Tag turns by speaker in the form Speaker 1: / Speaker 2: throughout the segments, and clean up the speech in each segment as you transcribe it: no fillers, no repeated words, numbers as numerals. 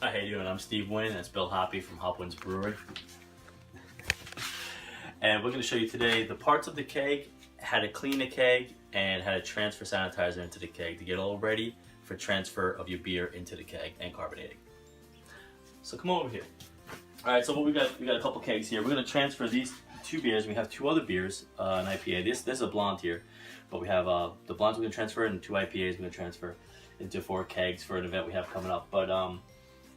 Speaker 1: Hi, how you doing? I'm Steve Wynn, and it's Bill Hoppy from HopWins Brewery. And we're going to show you today the parts of the keg, how to clean the keg, and how to transfer sanitizer into the keg to get all ready for transfer of your beer into the keg and carbonating. So come over here. Alright, so what we got a couple kegs here. We're going to transfer these two beers. We have two other beers, an IPA. This is a blonde here, but we have the blondes we're going to transfer and two IPAs we're going to transfer into 4 kegs for an event we have coming up. But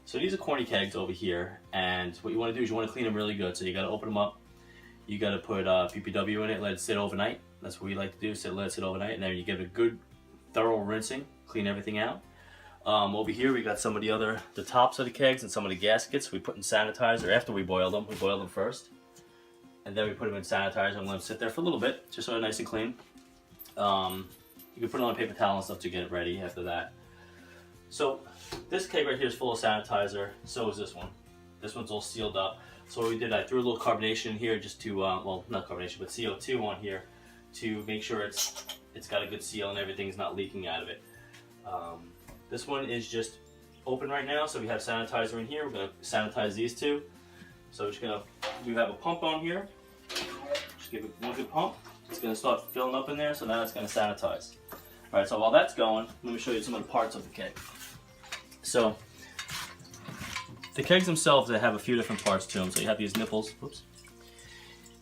Speaker 1: so these are corny kegs over here, and what you want to do is you want to clean them really good. So you got to open them up. You got to put PPW in it, let it sit overnight. That's what we like to do, let it sit overnight, and then you give it a good thorough rinsing, clean everything out. Over here we got some of the tops of the kegs and some of the gaskets we put in sanitizer after we boil them. We boil them first, and then we put them in sanitizer and let them sit there for a little bit, just so they're nice and clean. You can put it on a paper towel and stuff to get it ready after that. So this keg right here is full of sanitizer, so is this one. This one's all sealed up. So what we did, I threw a little carbonation in here just to, well, not carbonation, but CO2 on here to make sure it's got a good seal and everything's not leaking out of it. This one is just open right now, so we have sanitizer in here. We're going to sanitize these two. So we have a pump on here. Just give it one good pump. It's going to start filling up in there, so now it's going to sanitize. Alright, so while that's going, let me show you some of the parts of the keg. So, the kegs themselves, they have a few different parts to them. So you have these nipples, whoops,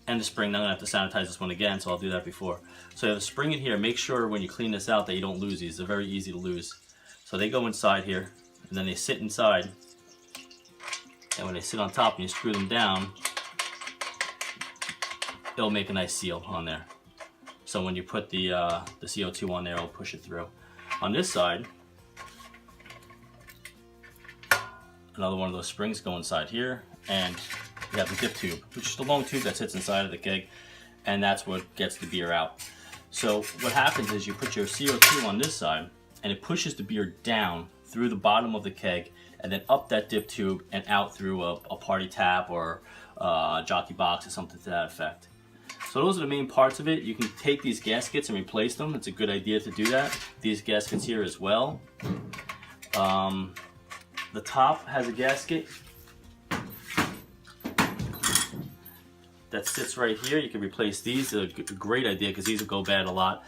Speaker 1: and the spring. Now I'm going to have to sanitize this one again, so I'll do that before. So you have the spring in here. Make sure when you clean this out that you don't lose these. They're very easy to lose. So they go inside here, and then they sit inside. And when they sit on top and you screw them down, it'll make a nice seal on there. So when you put the CO2 on there, it'll push it through. On this side, another one of those springs go inside here, and you have the dip tube, which is the long tube that sits inside of the keg, and that's what gets the beer out. So what happens is you put your CO2 on this side, and it pushes the beer down through the bottom of the keg, and then up that dip tube and out through a party tap or a jockey box or something to that effect. So those are the main parts of it. You can take these gaskets and replace them. It's a good idea to do that. These gaskets here as well. The top has a gasket that sits right here. You can replace these. They're a great idea because these will go bad a lot.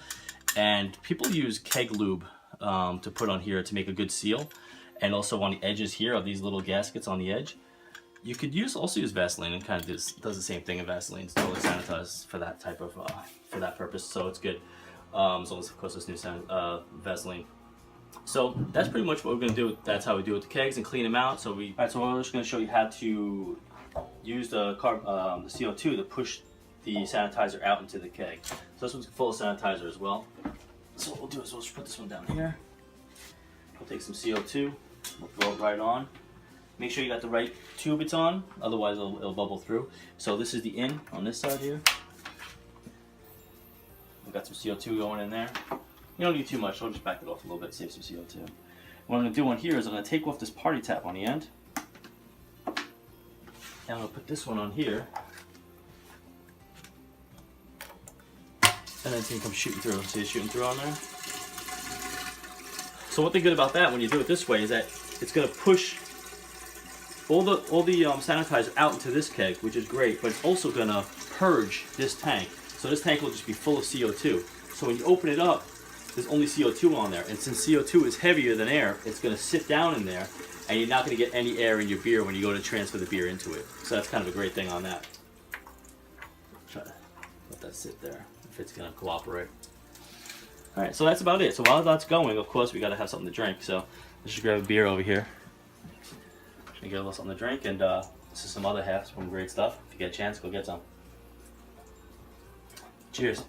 Speaker 1: And people use keg lube to put on here to make a good seal. And also on the edges here of these little gaskets on the edge. You could also use Vaseline, and kind of does the same thing. And Vaseline totally sanitizes for that type of for that purpose, so it's good. As long as of course it's new Vaseline. So that's pretty much what we're going to do. That's how we do it with the kegs and clean them out. So alright, so we're just going to show you how to use the CO2 to push the sanitizer out into the keg. So this one's full of sanitizer as well. So what we'll do is we'll just put this one down here. We'll take some CO2, we'll throw it right on. Make sure you got the right tube it's on, otherwise it'll bubble through. So this is the in on this side here. We've got some CO2 going in there. You don't need too much, so I'll just back it off a little bit, save some CO2. What I'm going to do on here is I'm going to take off this party tap on the end. And I'm going to put this one on here. And then it's going to come shooting through. See it shooting through on there? So one thing good about that when you do it this way is that it's going to push all the sanitizer out into this keg, which is great, but it's also going to purge this tank. So this tank will just be full of CO2. So when you open it up, there's only CO2 on there. And since CO2 is heavier than air, it's going to sit down in there, and you're not going to get any air in your beer when you go to transfer the beer into it. So that's kind of a great thing on that. Try to let that sit there if it's going to cooperate. Alright, so that's about it. So while that's going, of course, we got to have something to drink. So let's just grab a beer over here. Get a little something to drink, and this is some other half, some great stuff. If you get a chance, go get some. Cheers.